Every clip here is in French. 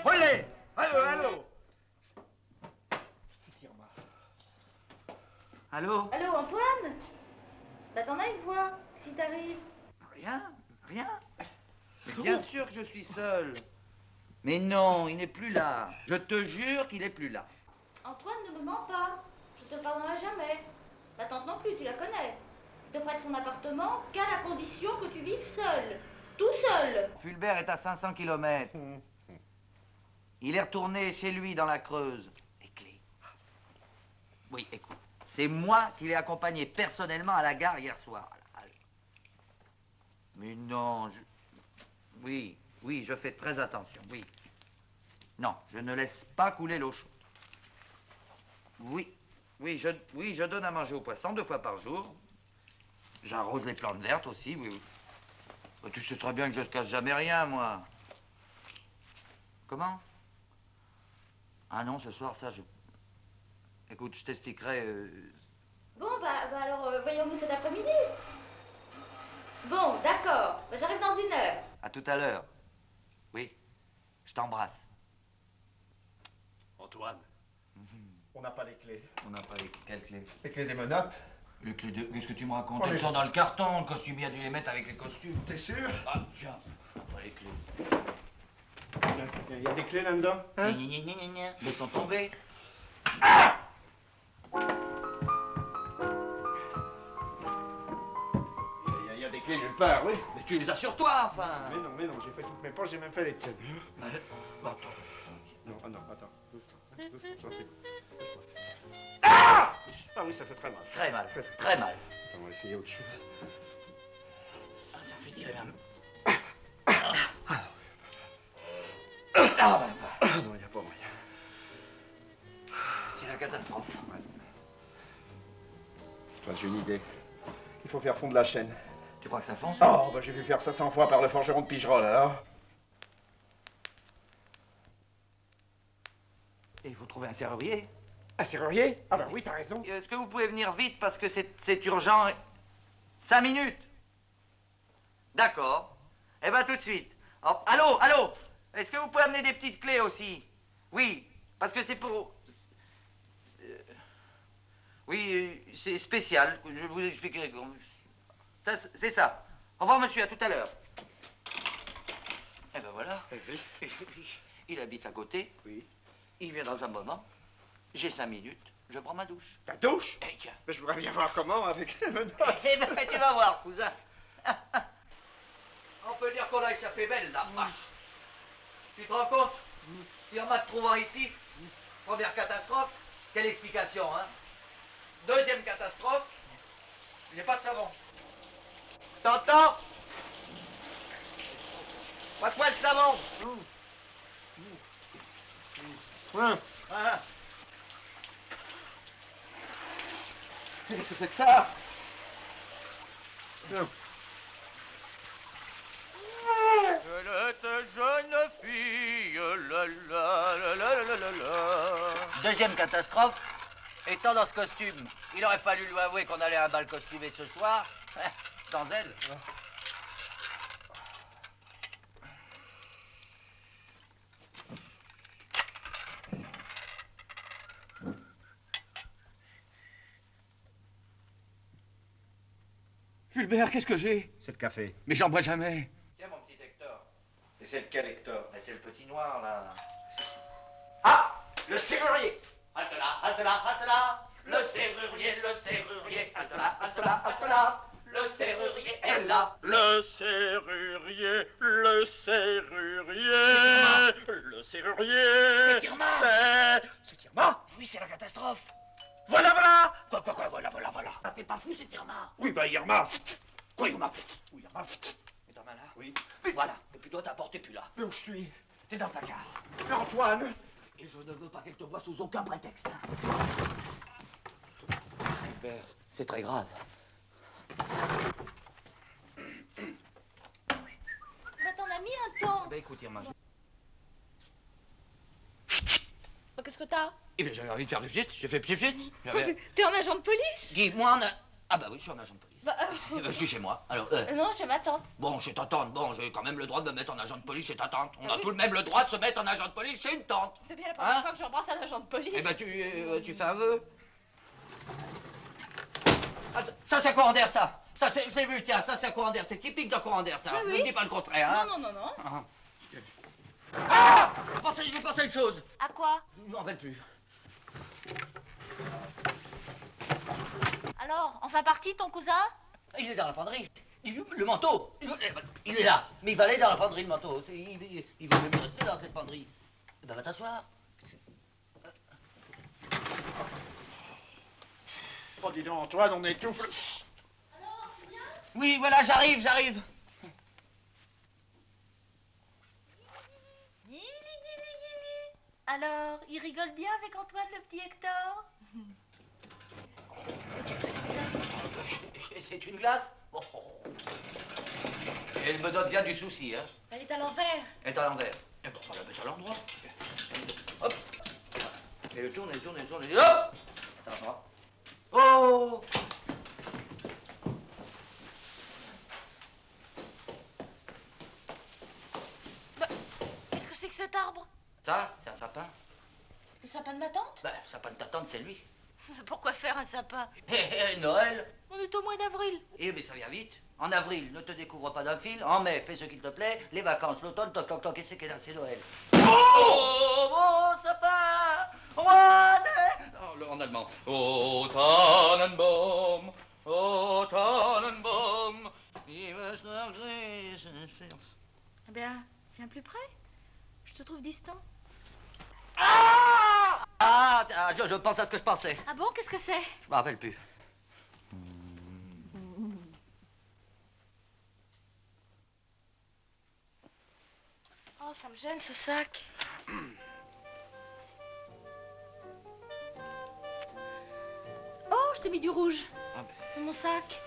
Olé! Allô, allô! C'est Irma. Allô? Allô, Antoine? Bah t'en as une voix, si t'arrives. Rien, rien. Mais bien sûr que je suis seul. Mais non, il n'est plus là. Je te jure qu'il n'est plus là. Antoine, ne me mens pas. Je te pardonnerai jamais. Ta tante non plus, tu la connais. Je te prête son appartement qu'à la condition que tu vives seul. Tout seul. Fulbert est à 500 km. Il est retourné chez lui dans la Creuse. Les clés. Oui, écoute. C'est moi qui l'ai accompagné personnellement à la gare hier soir. Mais non, Oui, oui, je fais très attention, oui. Non, je ne laisse pas couler l'eau chaude. Oui, oui, je donne à manger aux poissons 2 fois par jour. J'arrose les plantes vertes aussi, oui, oui. Tu sais très bien que je ne casse jamais rien, moi. Comment? Ah non, ce soir, ça, je... Écoute, je t'expliquerai... Bon, bah alors, voyons-nous cet après-midi. Bon, d'accord. Bah, j'arrive dans 1 heure. À tout à l'heure. Oui, je t'embrasse. Antoine, on n'a pas les clés. On n'a pas les... Quelles clés? Les clés des menottes. Les clés de... Qu'est-ce que tu me racontes? Oh, Elles mais... sont dans le carton. Le costumier a dû les mettre avec les costumes. T'es sûr? Ah, tiens. Pas les clés. Il y a des clés là-dedans? Hein? Elles sont tombées. Ah! Il y a des clés nulle part, oui. Mais tu les as sur toi, enfin. Mais non, j'ai fait toutes mes poches, j'ai même fait les tiennes. Attends. Non, ah non, attends. Doucement, c'est bon. Ah! Ah oui, ça fait très mal. Très mal, très mal. On va essayer autre chose. Attends, je vais tirer même. Non, il n'y a pas moyen. C'est la catastrophe. Ouais. Toi, j'ai une idée. Il faut faire fondre la chaîne. Tu crois que ça fonce? Oh, bah j'ai vu faire ça 100 fois par le forgeron de Pigerolles, alors. Et il faut trouver un serrurier. Un serrurier? Ah bah oui, t'as raison. Est-ce que vous pouvez venir vite parce que c'est urgent? 5 minutes. D'accord. Eh ben tout de suite. Oh, allô? Est-ce que vous pouvez amener des petites clés aussi? Oui, parce que c'est pour... Oui, c'est spécial. Je vous expliquerai. C'est ça. Au revoir, monsieur, à tout à l'heure. Eh ben voilà. Il habite à côté. Oui. Il vient dans un moment. J'ai 5 minutes. Je prends ma douche. Ta douche? Eh tiens. Mais je voudrais bien voir comment avec les menottes. Eh ben, tu vas voir, cousin. On peut dire qu'on a échappé belle, la vache. Tu te rends compte? Irma te trouvant ici. Première catastrophe. Quelle explication, hein? Deuxième catastrophe. J'ai pas de savon. T'entends? Passe-moi le savon. Ouais. Hein? Qu'est-ce que c'est que ça? Non. Elle était jeune fille, Deuxième catastrophe, étant dans ce costume, il aurait fallu lui avouer qu'on allait à un bal costumé ce soir, sans elle. Fulbert, qu'est-ce que j'ai? C'est le café. Mais j'en bois jamais. Tiens, mon petit Hector. Et c'est lequel, Hector? C'est le petit noir, là. Le serrurier. Halte là, halte là, halte là. Le serrurier, halte là, halte là, halte là. Le serrurier est là. Le serrurier, le serrurier, le serrurier. C'est Tirma. C'est Tirma. Oui, c'est la catastrophe. Voilà, voilà. Quoi, voilà. Ah, t'es pas fou, c'est Tirma. Oui, bah, Irma. Quoi, Irma? Oui, Irma. Mais t'en as là? Oui. Voilà. Et puis toi, t'es plus là. Mais où je suis? T'es dans ta gare. Antoine. Et je ne veux pas qu'elle te voie sous aucun prétexte. Père, c'est très grave. Bah t'en as mis un temps. Ben écoute, Irma, Bah, qu'est-ce que t'as? eh bien, j'avais envie de faire pchit, j'ai fait pchit. T'es en agent de police? Guy, moi, Ah bah oui, je suis un agent de police. Bah, Eh ben, je suis chez moi. Alors, non, chez ma tante. bon, chez ta tante, bon, j'ai quand même le droit de me mettre en agent de police chez ta tante. On a tout de même le droit de se mettre en agent de police chez une tante. C'est bien la première Hein? fois que j'embrasse un agent de police. Eh ben, tu fais un vœu. Ah, ça, c'est courant d'air, ça. Ça, c'est, je l'ai vu, tiens, ça, c'est courant d'air. C'est typique de courant d'air, ça. Ah oui? Ne me dis pas le contraire, hein. Non. Ah! Je pensais à une chose. À quoi? Je m'en rappelle plus. Alors, enfin parti, ton cousin? Il est dans la penderie. Le manteau. Il est là. Mais il va aller dans la penderie, le manteau. Il vaut mieux rester dans cette penderie. Eh ben, va t'asseoir. Oh, dis donc, Antoine, on étouffe. Alors, c'est bien? Oui, voilà, j'arrive. Gili. Alors, il rigole bien avec Antoine, le petit Hector? Qu'est-ce que c'est que ça? C'est une glace. Oh. Elle me donne bien du souci, hein. Elle est à l'envers. Elle est à l'envers. Eh ben, on va la mettre à l'endroit. Hop. Et tourne. Et hop. Attends. Oh. Bah, qu'est-ce que c'est que cet arbre? Ça, c'est un sapin. Le sapin de ma tante? Ben, le sapin de ta tante, c'est lui. Pourquoi faire un sapin? Noël. On est au mois d'avril. Eh bien, ça vient vite. En avril, ne te découvre pas d'un fil. En mai, fais ce qu'il te plaît. Les vacances, l'automne, toc, toc, toc, et c'est Noël. Oh, mon sapin, roi des... En allemand. Oh, Tannenbaum, Eh bien, viens plus près. Je te trouve distant. Je pense à ce que je pensais. Ah bon, qu'est-ce que c'est? Je me rappelle plus. Oh, ça me gêne ce sac. Oh, je t'ai mis du rouge. Ah Dans mon sac.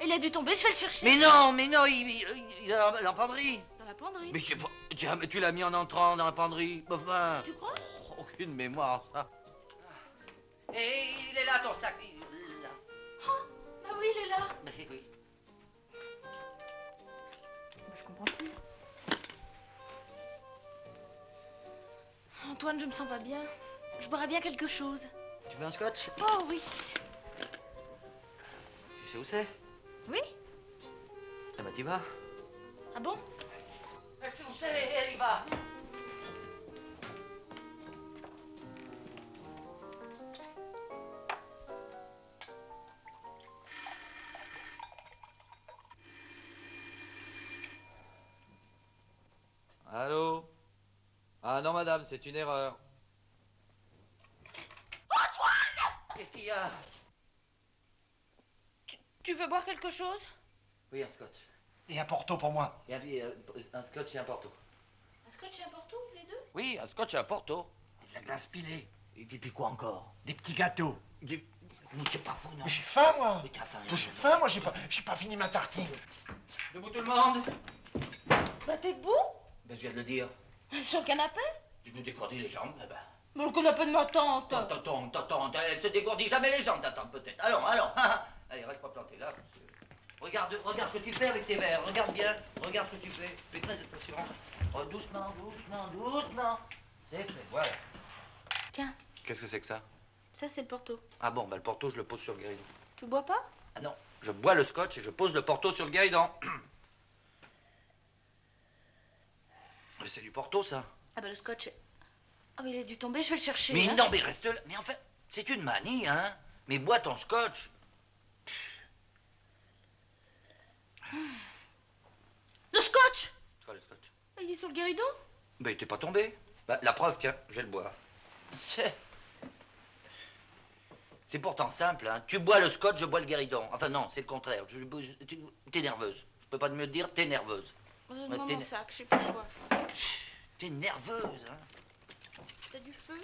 Il a dû tomber, je vais le chercher. Mais non, il est dans la penderie. Dans la penderie. Mais tu l'as mis en entrant dans la penderie. Enfin, Tu crois? aucune mémoire, ça. Et il est là, ton sac. Il est là. Ah oui, il est là. Mais oui. Je comprends plus. Antoine, je me sens pas bien. Je boirais bien quelque chose. Tu veux un scotch? Oh oui. Tu sais où c'est? Oui? Ah bah, t'y vas. Ah bon? Elle sait où c'est, elle y va. Allô? Ah non, madame, c'est une erreur. Antoine! Qu'est-ce qu'il y a? Tu veux boire quelque chose? Oui, un scotch. Et un porto pour moi. Et un scotch et un porto. Un scotch et un porto, les deux? Oui, un scotch et un porto. Et de la glace pilée. Et puis quoi encore? Des petits gâteaux. Mais t'es pas fou, non? Mais j'ai faim, moi. Mais t'as faim. J'ai faim, moi, j'ai pas fini ma tartine. Debout tout le monde? Bah t'es debout? Ben, je viens de le dire. Sur le canapé? Tu me dégourdis les jambes, eh ben. Mais le canapé de ma tante. Tante, elle se dégourdit jamais les jambes, ta tante, peut-être. Allons. Allez, reste pas planté là. Parce que... Regarde ce que tu fais avec tes verres. Regarde bien. Regarde ce que tu fais. Fais très attention. Oh, doucement. C'est fait, voilà. Tiens, Qu'est-ce que c'est que ça? ça c'est le porto. Ah bon, ben le porto, je le pose sur le guéridon. Tu bois pas? Ah non, je bois le scotch et je pose le porto sur le guéridon. Mais c'est du porto, ça. Ah bah le scotch. Ah, mais il a dû tomber, je vais le chercher. Mais hein. non, mais reste là. Mais enfin, c'est une manie, hein. Mais bois ton scotch. Le scotch! C'est quoi le scotch? Il est sur le guéridon? Ben, t'es pas tombé. Bah, la preuve, tiens, je vais le boire. C'est pourtant simple, hein. Tu bois le scotch, je bois le guéridon. Enfin, non, c'est le contraire. T'es nerveuse. Je peux pas mieux te dire, t'es nerveuse. Donne-moi t'es- mon sac, j'ai plus soif. T'es nerveuse, hein. T'as du feu?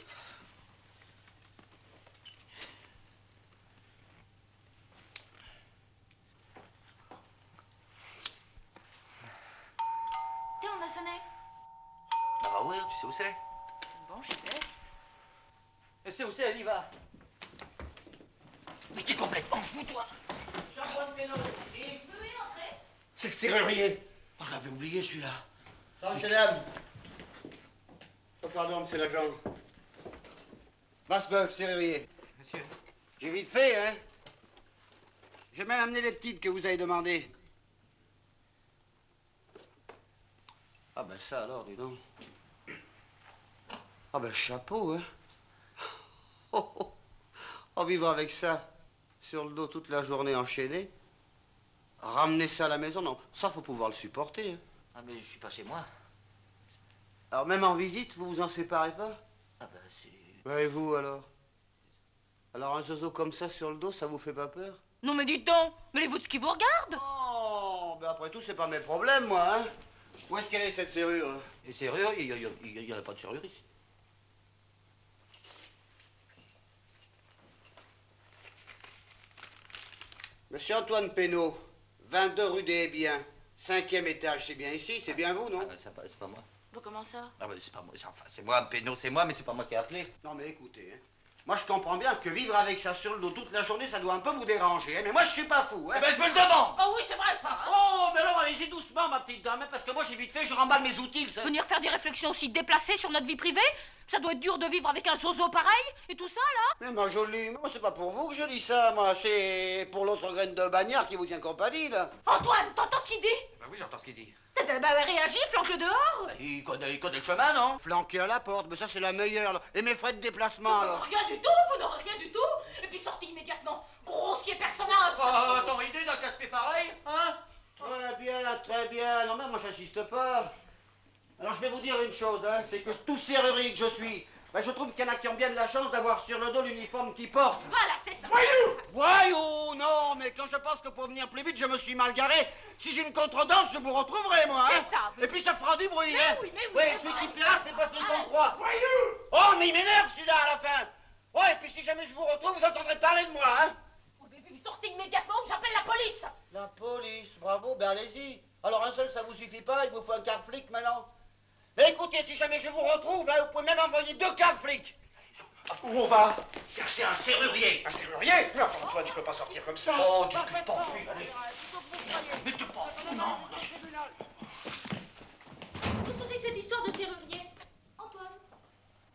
Tiens, on a sonné. Ah bah oui, tu sais où c'est. Bon, j'y vais. Je sais où c'est, elle y va. Mais t'es complètement fou, toi. Jean-Paul Pénaud, Oui, entrez. c'est le serrurier. Oh, je l'avais oublié, celui-là. Ça, monsieur, dame. Oh, pardon, monsieur l'agent. Basse-Bœuf, serrurier. Monsieur. J'ai vite fait, hein. J'ai même amené les petites que vous avez demandées. Ah ben ça alors, dis donc. Ah ben chapeau, hein. Oh, oh. Oh, vivre avec ça, sur le dos toute la journée enchaîné. Ramener ça à la maison, non. Ça, faut pouvoir le supporter, hein. Ah, mais je suis pas chez moi. Alors même en visite, vous vous en séparez pas? Ah bah c'est... Ouais, et vous alors? Alors un zozo comme ça sur le dos, ça vous fait pas peur? Non, mais dites donc, mêlez-vous de ce qui vous regarde. Oh, ben après tout, c'est pas mes problèmes, moi, hein. Où est-ce qu'elle est, cette serrure? Et serrure, il y en a pas de serrure ici. Monsieur Antoine Pénaud, 22 rue des Biens, 5e étage, c'est bien ici, c'est bien vous, non? Ah bah c'est pas moi. Bon, comment ça? Ah bah c'est pas moi. Enfin, c'est moi, Pénaud, c'est moi, mais c'est pas moi qui ai appelé. Non mais écoutez, hein. Moi je comprends bien que vivre avec ça sur le dos toute la journée, ça doit un peu vous déranger, hein, mais moi je suis pas fou, hein. Eh ben je me le demande. Oh oui, c'est vrai ça. Hein. Oh, mais alors allez-y doucement, ma petite dame, hein, parce que moi j'ai vite fait, je remballe mes outils, ça. Venir faire des réflexions aussi déplacées sur notre vie privée, ça doit être dur de vivre avec un zozo pareil et tout ça là. Mais ma jolie, moi c'est pas pour vous que je dis ça, moi, c'est pour l'autre graine de bagnard qui vous tient compagnie, là. Antoine, t'entends ce qu'il dit? Bah oui, j'entends ce qu'il dit. Bah réagis, flanque-le dehors. Il connaît le chemin, non? Flanqué à la porte, mais ça c'est la meilleure, là. Et mes frais de déplacement, alors. Rien du tout, vous n'aurez rien du tout. Et puis sortez immédiatement. Grossier personnage. Oh, t'aurais idée d'un casse-pied pareil, hein? Très bien, très bien. Non mais moi j'insiste pas. Alors je vais vous dire une chose, hein, c'est que tout serrurier que je suis, ben, je trouve qu'il y en a qui ont bien de la chance d'avoir sur le dos l'uniforme qu'ils portent. Voilà, c'est ça. Voyou, non, mais quand je pense que pour venir plus vite, je me suis mal garé. Si j'ai une contredanse, je vous retrouverai, moi. Hein. C'est ça. Et puis ça fera du bruit, Mais hein. oui, mais oui, Ouais, mais celui oui. qui paiera, c'est pas celui qu'on croit. Oh, mais il m'énerve celui-là à la fin. Ouais, et puis si jamais je vous retrouve, vous entendrez parler de moi, hein. Oui, mais sortez immédiatement ou j'appelle la police. La police, bravo, ben allez-y. Alors un seul, ça vous suffit pas, il vous faut un quart flic maintenant. Mais écoutez, si jamais je vous retrouve, hein, vous pouvez même envoyer 2 quarts flics. Où on va? Chercher un serrurier. Un serrurier? Mais enfin, Antoine, je peux pas sortir comme ça. Oh, discute pas, plus, allez. Mais t'es pas fou, non? Qu'est-ce que c'est que cette histoire de serrurier? Antoine.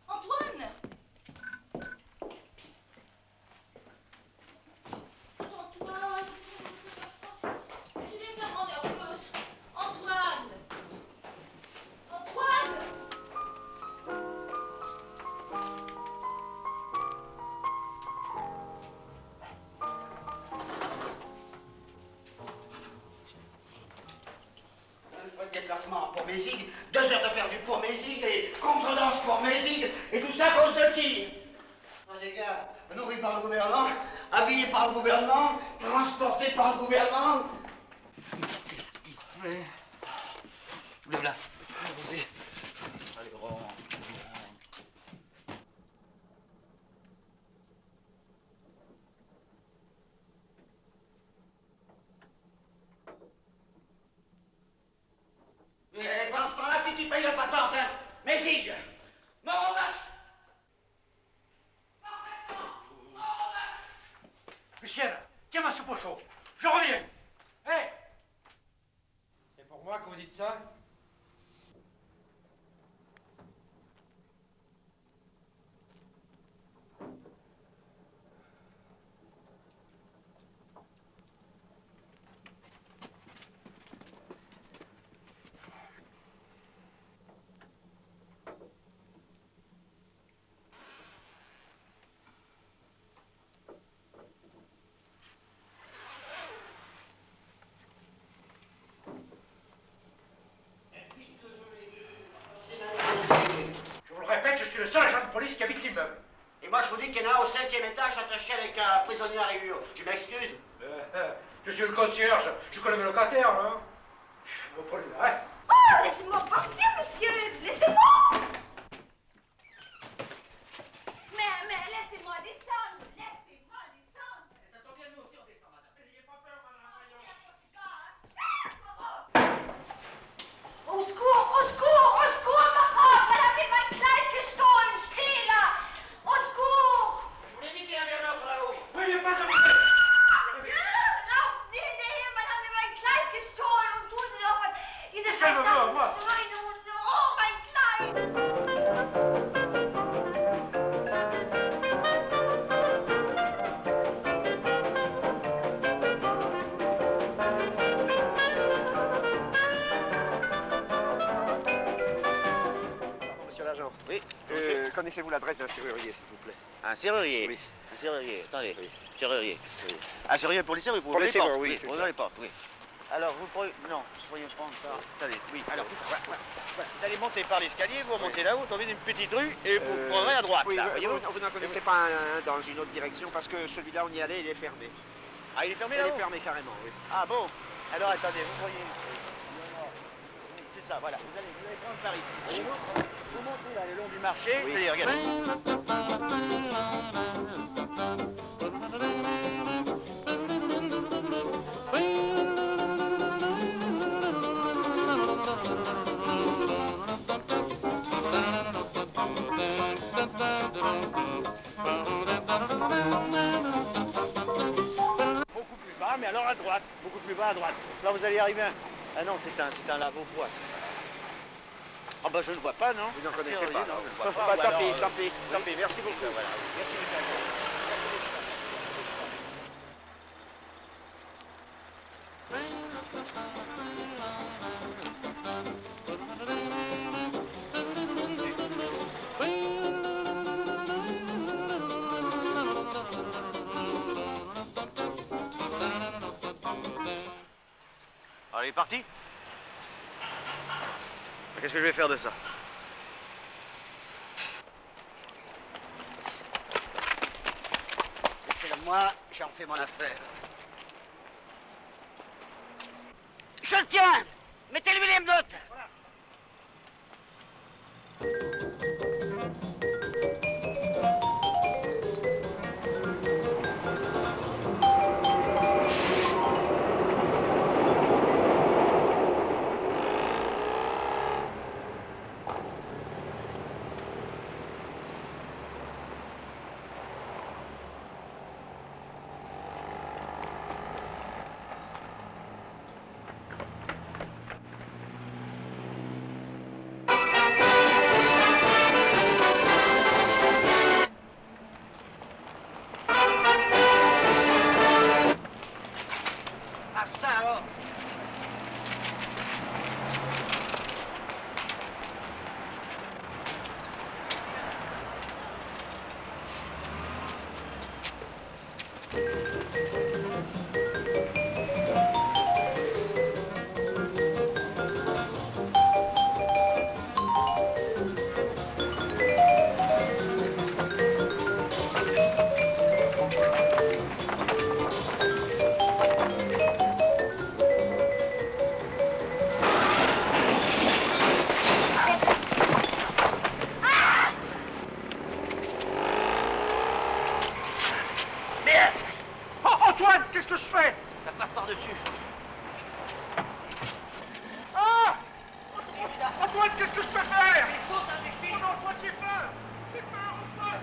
Antoine. Antoine. Tu viens de ça me rend nerveuse. Antoine. Antoine. Frais de déplacement pour mes zigues, 2 heures de perdu pour mes zigues, et contredanse pour mes zigues, et tout ça à cause de qui? Ah les gars, nourris par le gouvernement, habillés par le gouvernement, transportés par le gouvernement. Qu'est-ce qu'il fait? Lève là. Vas-y. Allez, rentre. Et pendant ce temps-là, qui paye la patente, hein? Mes zigues. Mort en vache. Lucienne, tiens ma soupe au chaud. Je reviens. Hé! C'est pour moi que vous dites ça? l'immeuble. Et moi, je vous dis qu'il y en a un au 5e étage attaché avec un prisonnier à rayures. Tu m'excuses? Je suis le concierge, je connais mes locataires, hein. Vous prenez là, hein. Oh, laissez-moi partir, monsieur. Laissez-moi. Mais laissez-moi descendre. Laissez-moi descendre. Ça tombe bien, nous aussi on descend, madame. N'ayez pas peur, madame. Au secours, au secours, au secours, ma robe. Elle avait ma Kleid gestohlen, Stehler. Au secours. Je vous l'ai dit qu'il y avait un autre là-haut. Oui, mais pas jamais. Laufen Sie hinterher, man hat mir mein Kleid gestohlen und tun Sie doch was. Diese Calme-toi, moi. Schweine und so. Oh, mein Kleid. Monsieur l'agent, Oui, connaissez-vous l'adresse d'un serrurier, s'il vous plaît? un serrurier. Oui. Un serrurier, attendez. Oui. Serrurier. Oui. Un serrurier pour les serrures, Pour les serrures, oui, c'est pour ça. ouvrir les portes, oui. Alors, vous pourriez... Non, vous pourriez prendre ça. Attendez, oui. Alors, c'est ça, voilà, voilà. Vous allez monter par l'escalier, vous remontez là-haut, tombez d'une petite rue et vous prendrez à droite, Oui, là, vous voyez-vous. n'en connaissez pas un dans une autre direction parce que celui-là, on y allait, il est fermé. Ah, il est fermé Il est là-haut? fermé carrément, oui. Ah bon? Alors, attendez, vous voyez... Oui, c'est ça, voilà. Vous allez prendre par ici, voyez-vous. Vous montez là, le long du marché, Oui. c'est-à-dire, regardez. Beaucoup plus bas, mais alors à droite. Beaucoup plus bas à droite. Là, vous allez arriver. Ah non, c'est un lave-au-poids, ça. Ah bah je ne vois pas, non? Vous n'en Un connaissez serrurier, pas. non, je ne vois pas. Bah, Ou tant alors, pis, tant pis, tant pis. Merci beaucoup. voilà. Merci, monsieur l'agent. Alors, il est parti? Qu'est-ce que je vais faire de ça? Laissez-le moi, j'en fais mon affaire. Je le tiens. Mettez-lui les notes. Ah ça alors. Merde. Oh, Antoine, qu'est-ce que je fais? Ça passe par-dessus. Ah! Antoine, qu'est-ce que je peux faire? Oh non, Antoine, j'ai peur! J'ai peur, Antoine!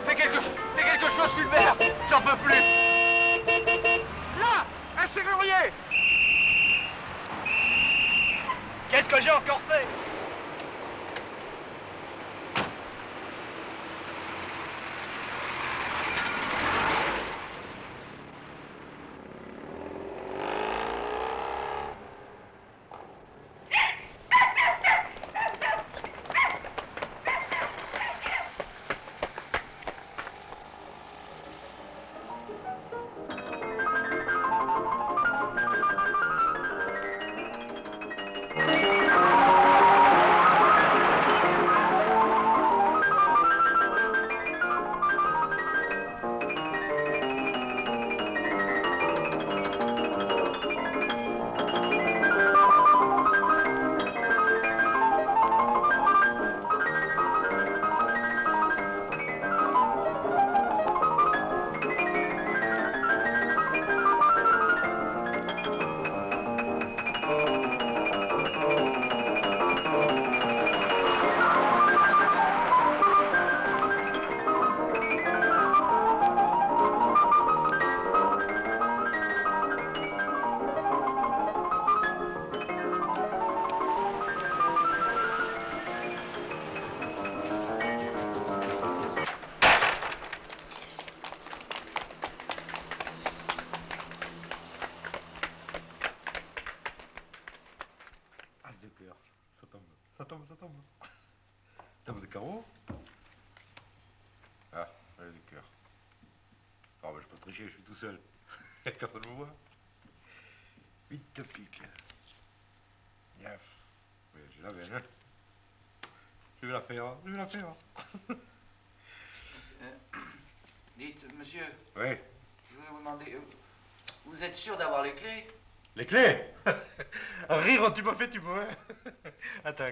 Fais quelque chose, Fulbert! J'en peux plus! Là! Un serrurier! Qu'est-ce que j'ai encore fait? carreaux. Ah, allez, du cœur. Oh, bah, je peux tricher, je suis tout seul. Personne ne me voit. 8 piques. Bien. Oui, j'ai la veine. Je vais la faire, je vais la faire. Dites, monsieur, Oui. je voulais vous demander, vous êtes sûr d'avoir les clés? Les clés? Rire, tu m'as fait, tu m'as. Attends.